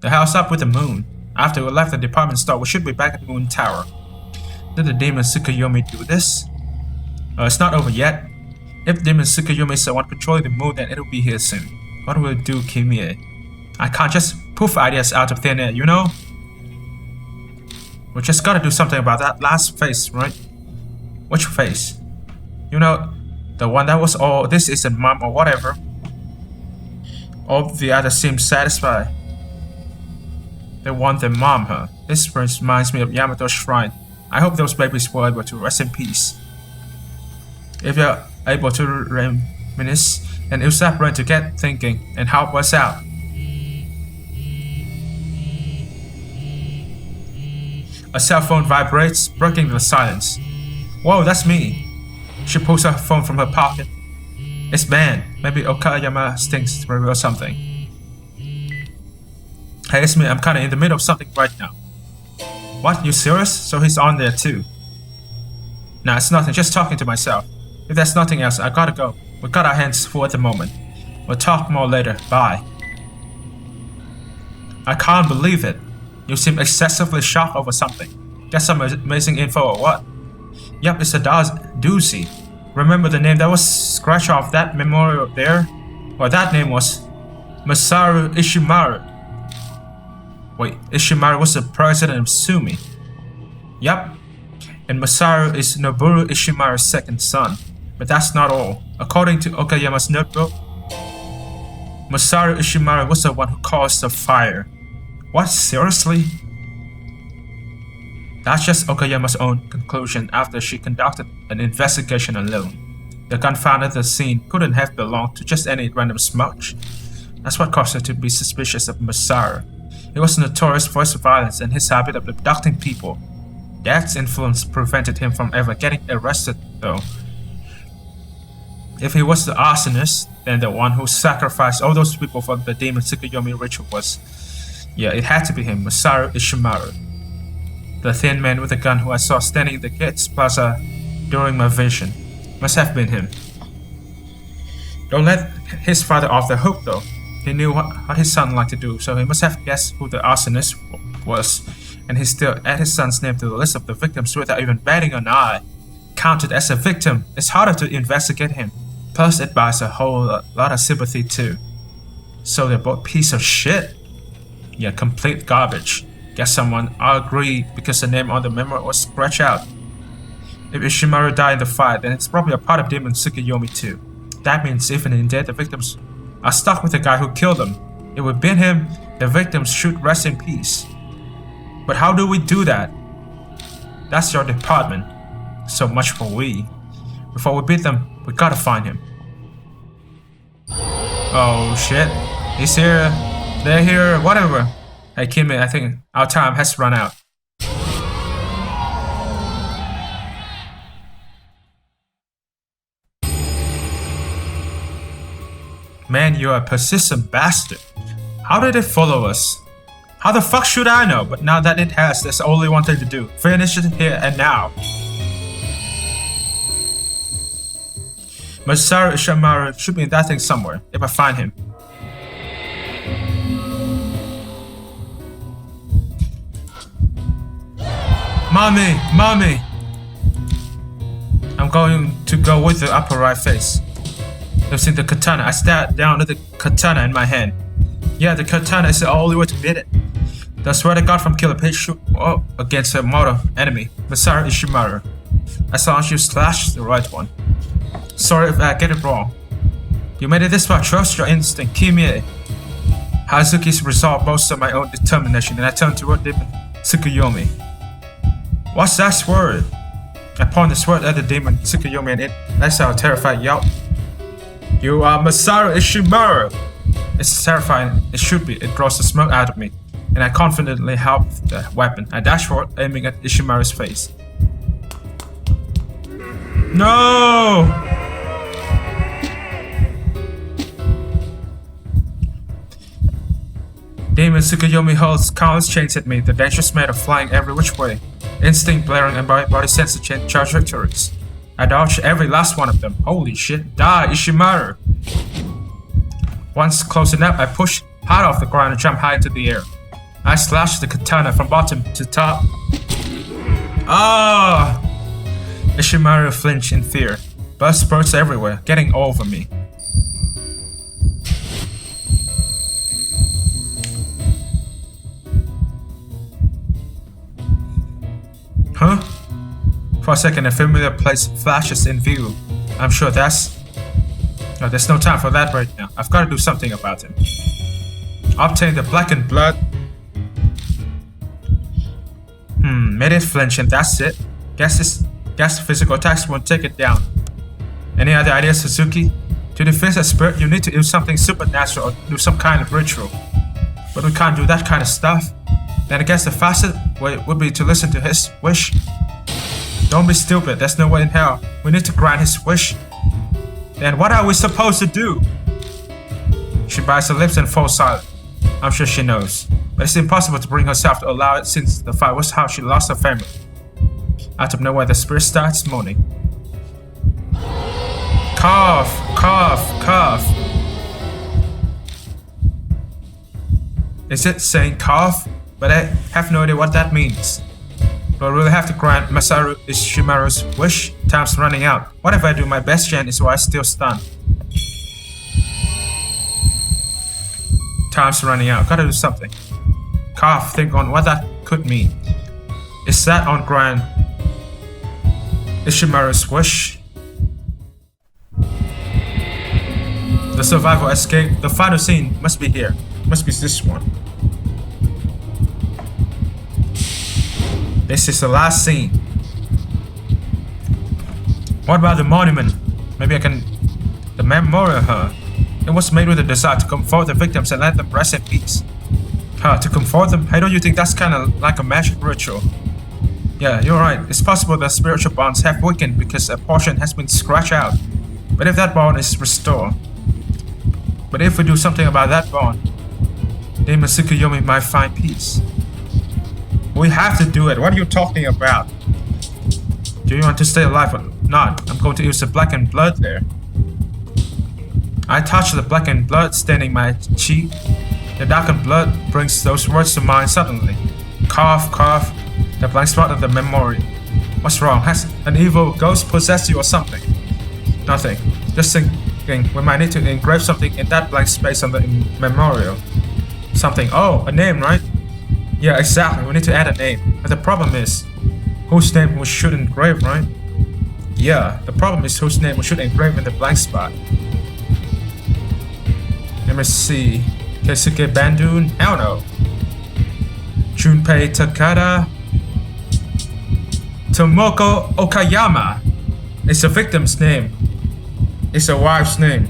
The house up with the moon. After we left the department store, we should be back at Moon Tower. Did the demon Tsukuyomi do this? It's not over yet. If demon Tsukuyomi is the one controlling the moon, then it'll be here soon. What will it do, Kimie? I can't just poof ideas out of thin air, you know? We just gotta do something about that last face, right? Which face? You know, the one that was all this isn't mom or whatever. All the others seem satisfied. They want their mom, huh? This reminds me of Yamato's shrine. I hope those babies were able to rest in peace. If you're able to reminisce, then use that brain to get thinking and help us out. A cell phone vibrates, breaking the silence. Whoa, that's me. She pulls her phone from her pocket. It's Ben. Maybe Okayama stinks through or something. Hey, it's me. I'm kinda in the middle of something right now. What? You serious? So he's on there too? Nah, it's nothing. Just talking to myself. If there's nothing else, I gotta go. We got our hands full at the moment. We'll talk more later. Bye. I can't believe it. You seem excessively shocked over something. Got some amazing info or what? Yep, it's a doozy. Remember the name that was scratched off that memorial there? Well, that name was Masaru Ishimaru. Wait, Ishimaru was the president of Sumi. Yep, and Masaru is Noboru Ishimaru's second son. But that's not all. According to Okayama's notebook, Masaru Ishimaru was the one who caused the fire. What, seriously? That's just Okayama's own conclusion after she conducted an investigation alone. The gun found at the scene couldn't have belonged to just any random smudge. That's what caused her to be suspicious of Masaru. He was notorious for his violence and his habit of abducting people. Dad's influence prevented him from ever getting arrested, though. If he was the arsonist, then the one who sacrificed all those people for the demon Tsukuyomi ritual was... yeah, it had to be him, Masaru Ishimaru. The thin man with the gun who I saw standing in the Gates Plaza during my vision. Must have been him. Don't let his father off the hook though. He knew what his son liked to do, so he must have guessed who the arsonist was. And he still added his son's name to the list of the victims without even batting an eye. Counted as a victim, it's harder to investigate him. Plus it buys a whole lot of sympathy too. So they're both piece of shit. Yeah, complete garbage. Guess someone agreed because the name on the memo was scratched out. If Ishimaru died in the fight, then it's probably a part of Demon Tsukuyomi too. That means even in death, the victims are stuck with the guy who killed them. It would be him, the victims should rest in peace. But how do we do that? That's your department. So much for we. Before we beat them, we gotta find him. Oh shit. He's here. They're here. Whatever. Hey Kimmy, I think our time has run out. Man, you're a persistent bastard. How did it follow us? How the fuck should I know? But now that it has, there's only one thing to do. Finish it here and now. Masaru Ishimaru should be in that thing somewhere, if I find him. Mommy! Mommy! I'm going to go with the upper right face. You've seen the katana. I stared down at the katana in my hand. Yeah, the katana is the only way to beat it. That's what I got from Killer Page shoot against a mortal enemy, Masaru Ishimaru. As long as you slash the right one. Sorry if I get it wrong. You made it this far. Trust your instinct, Kimie. Hazuki's resolve boasted my own determination, and I turned toward Demon Tsukuyomi. What's that sword? I pointed the sword at the demon Tsukuyomi and it lets out a terrified yelp. You are Masaru Ishimaru! It's terrifying, it should be. It draws the smoke out of me, and I confidently held the weapon. I dashed forward, aiming at Ishimaru's face. No! Demon Tsukuyomi hurls countless chains at me, the dangerous matter flying every which way. Instinct blaring and body sensor chain trajectories. I dodged every last one of them. Holy shit. Die, Ishimaru! Once close enough, I pushed hard off the ground and jumped high into the air. I slashed the katana from bottom to top. Ah! Ishimaru flinched in fear. Blood spurts everywhere, getting all over me. Huh? For a second, a familiar place flashes in view. I'm sure that's... No, there's no time for that right now. I've got to do something about him. Obtain the blackened blood. Made it flinch and that's it. Guess physical attacks won't take it down. Any other ideas, Suzuki? To defeat a spirit, you need to do something supernatural or do some kind of ritual. But we can't do that kind of stuff. Then I guess the fastest way would be to listen to his wish. Don't be stupid, there's no way in hell. We need to grant his wish. Then what are we supposed to do? She bites her lips and falls silent. I'm sure she knows. But it's impossible to bring herself to allow it since the fight was how she lost her family. Out of nowhere, the spirit starts moaning. Cough, cough, cough. Is it saying cough? But I have no idea what that means. Do I really have to grant Masaru Ishimaru's wish? Time's running out. What if I do my best, Jen? Is why I'm still stunned. Time's running out. Gotta do something. Cough, think on what that could mean. Is that on grant Ishimaru's wish? The survival escape. The final scene must be here. Must be this one. This is the last scene. What about the monument? Maybe I can... The memorial, huh? It was made with a desire to comfort the victims and let them rest in peace. Huh, to comfort them? Hey, don't you think that's kinda like a magic ritual? Yeah, you're right. It's possible that spiritual bonds have weakened because a portion has been scratched out. But if that bond is restored... But if we do something about that bond, Demon Tsukuyomi might find peace. We have to do it. What are you talking about? Do you want to stay alive or not? I'm going to use the blackened blood there. I touch the blackened blood staining my cheek. The darkened blood brings those words to mind suddenly. Cough, cough. The blank spot of the memory. What's wrong? Has an evil ghost possessed you or something? Nothing. Just thinking we might need to engrave something in that blank space on the memorial. Something. Oh, a name, right? Yeah, exactly. We need to add a name. But the problem is, whose name we should engrave, right? Yeah, the problem is whose name we should engrave in the blank spot. Let me see. Keisuke Bandun? I don't know. Junpei Takada? Tomoko Okayama. It's a victim's name. It's a wife's name.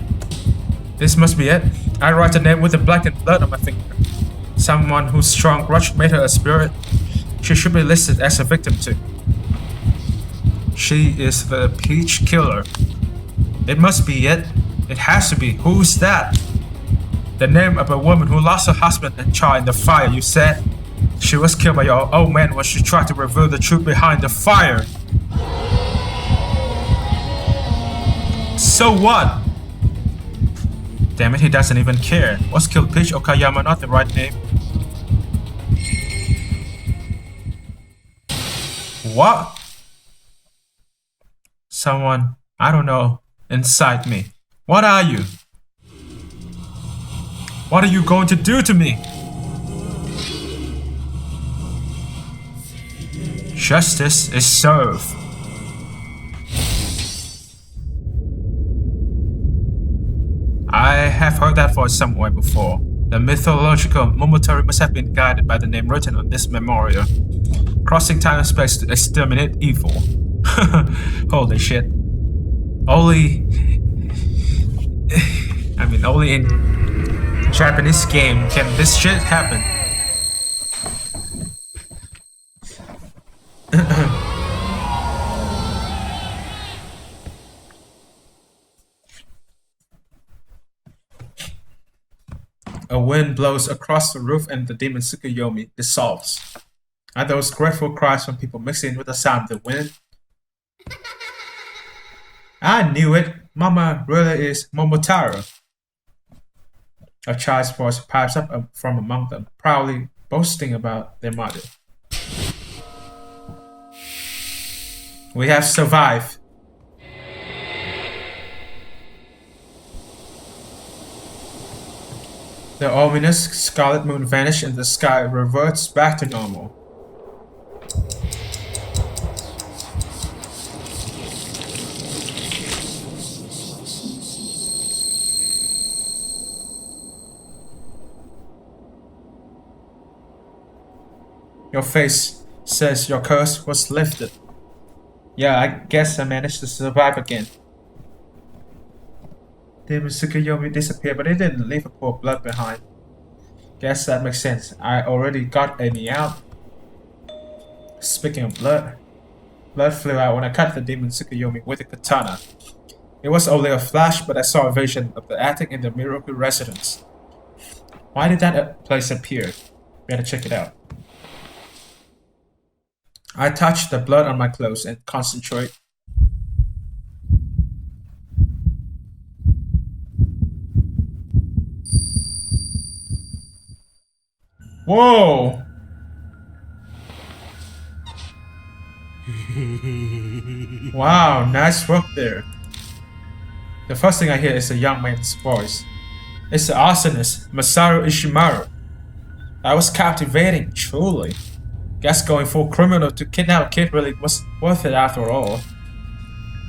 This must be it. I write the name with the blackened blood on my finger. Someone whose strong grudge made her a spirit. She should be listed as a victim too. She is the Peach Killer. It must be it. It has to be. Who's that? The name of a woman who lost her husband and child in the fire, you said? She was killed by your old man when she tried to reveal the truth behind the fire. So what? Damn it, he doesn't even care. Was killed Peach Okayama not the right name? What? Someone, I don't know, inside me. What are you? What are you going to do to me? Justice is served. I have heard that voice somewhere before. The mythological Momotaro must have been guided by the name written on this memorial. Crossing time and space to exterminate evil. Holy shit. Only in Japanese game can this shit happen. A wind blows across the roof and the demon Tsukuyomi dissolves. And those grateful cries from people mixing with the sound of the wind. I knew it! Mama really is Momotaro. A child's voice pipes up from among them, proudly boasting about their mother. We have survived. The ominous scarlet moon vanishes and the sky reverts back to normal. Your face says your curse was lifted. Yeah, I guess I managed to survive again. Demon Tsukuyomi disappeared, but it didn't leave a pool of blood behind. Guess that makes sense. I already got Amy out. Speaking of blood, blood flew out when I cut the demon Tsukuyomi with a katana. It was only a flash, but I saw a vision of the attic in the Miroku residence. Why did that place appear? Better check it out. I touch the blood on my clothes and concentrate. Whoa! Wow, nice work there. The first thing I hear is a young man's voice. It's the arsonist, Masaru Ishimaru. That was captivating, truly. Guess going full criminal to kidnap a kid really was worth it after all.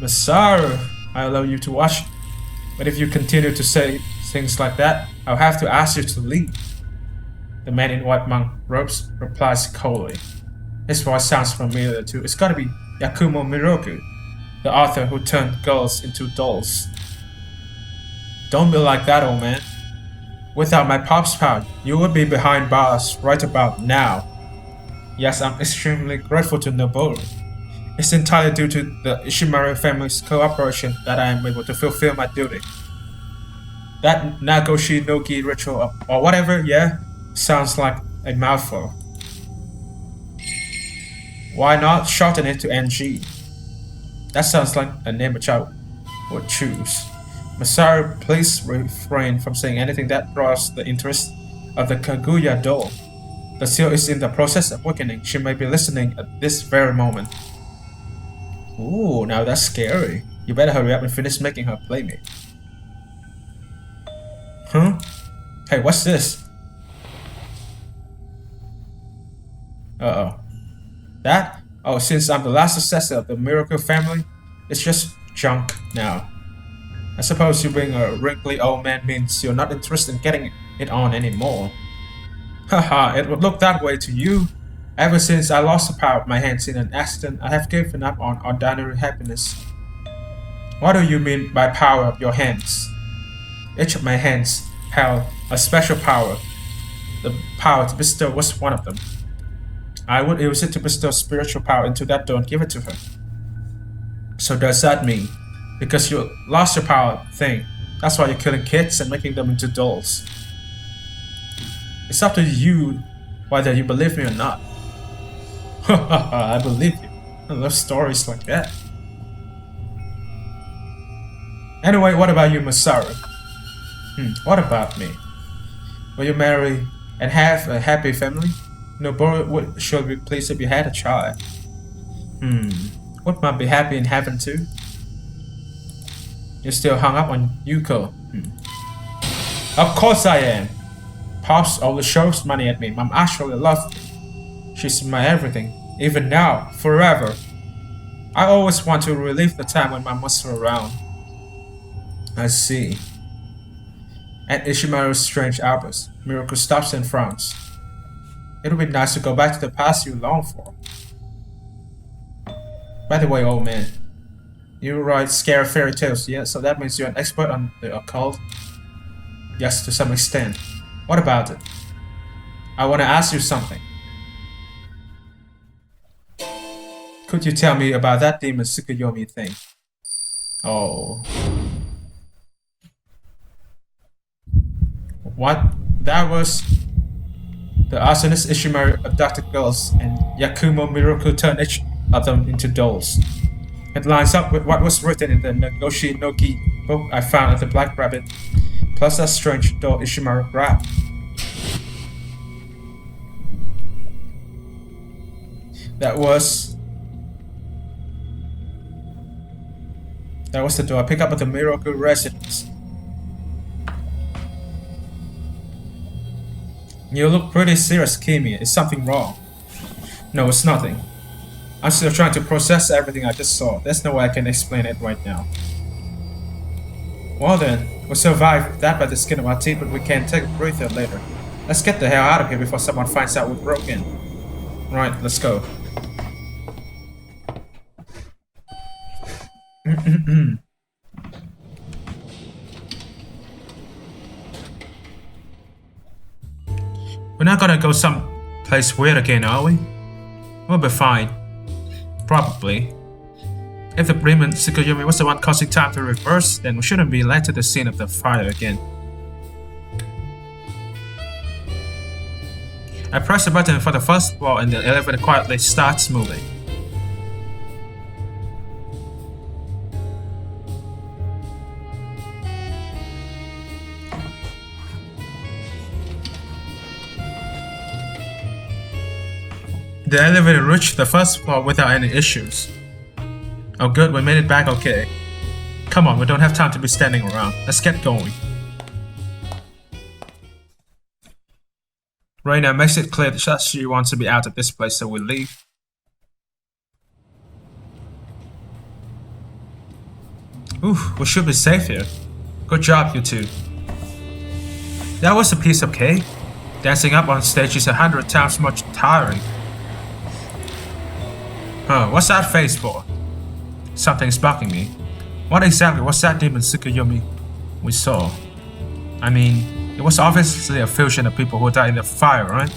Masaru, I allow you to watch, but if you continue to say things like that, I'll have to ask you to leave. The man in white monk robes replies coldly. His voice sounds familiar too. It's gotta be Yakumo Miroku, the author who turned girls into dolls. Don't be like that, old man. Without my pop's power, you would be behind bars right about now. Yes, I'm extremely grateful to Noboru. It's entirely due to the Ishimaru family's cooperation that I am able to fulfill my duty. That Nagoshi Nogi ritual or whatever, yeah, sounds like a mouthful. Why not shorten it to NG? That sounds like a name a child would choose. Masaru, please refrain from saying anything that draws the interest of the Kaguya doll. The seal is in the process of awakening. She may be listening at this very moment. Ooh, now that's scary. You better hurry up and finish making her play me. Huh? Hey, what's this? Uh-oh. That? Oh, since I'm the last successor of the Miracle family, it's just junk now. I suppose you being a wrinkly old man means you're not interested in getting it on anymore. Haha, it would look that way to you. Ever since I lost the power of my hands in an accident, I have given up on ordinary happiness. What do you mean by power of your hands? Each of my hands held a special power. The power to bestow was one of them. I would use it to bestow spiritual power into that don't give it to her. So does that mean, because you lost your power thing, that's why you're killing kids and making them into dolls? It's up to you whether you believe me or not. I believe you. I love stories like that. Anyway, what about you, Masaru? What about me? Will you marry and have a happy family? Noboru would surely be pleased if you had a child. Would Mom be happy in heaven too? You're still hung up on Yuko. Of course I am. Pops always shows money at me. Mom actually loves me. She's my everything. Even now, forever. I always want to relive the time when Mom was around. I see. And Ishimaru's strange outburst. Miroku stops and frowns. It would be nice to go back to the past you long for. By the way, old man, you write scary fairy tales, yeah? So that means you're an expert on the occult? Yes, to some extent. What about it? I want to ask you something. Could you tell me about that demon Tsukuyomi thing? Oh. What? That was... The arsonist Ishimaru abducted girls, and Yakumo Miroku turned each of them into dolls. It lines up with what was written in the Nagoshi no Ki book I found at the Black Rabbit, plus that strange doll Ishimaru grabbed. That was the door I picked up at the Miroku residence. You look pretty serious, Kimi. Is something wrong? No, it's nothing. I'm still trying to process everything I just saw. There's no way I can explain it right now. Well then, we survived that by the skin of our teeth, but we can't take a breather later. Let's get the hell out of here before someone finds out we broke in. Right, let's go. We're not gonna go someplace weird again, are we? We'll be fine. Probably. If the demon Tsukuyomi was the one causing time to reverse, then we shouldn't be led to the scene of the fire again. I press the button for the first floor and the elevator quietly starts moving. The elevator reached the first floor without any issues. Oh good, we made it back okay. Come on, we don't have time to be standing around. Let's get going. Reina makes it clear that she wants to be out of this place, so we leave. Ooh, we should be safe here. Good job, you two. That was a piece of cake. Dancing up on stage is 100 times much tiring. Huh, what's that face for? Something's bugging me. What exactly was that demon Tsukuyomi we saw? I mean, it was obviously a fusion of people who died in the fire, right?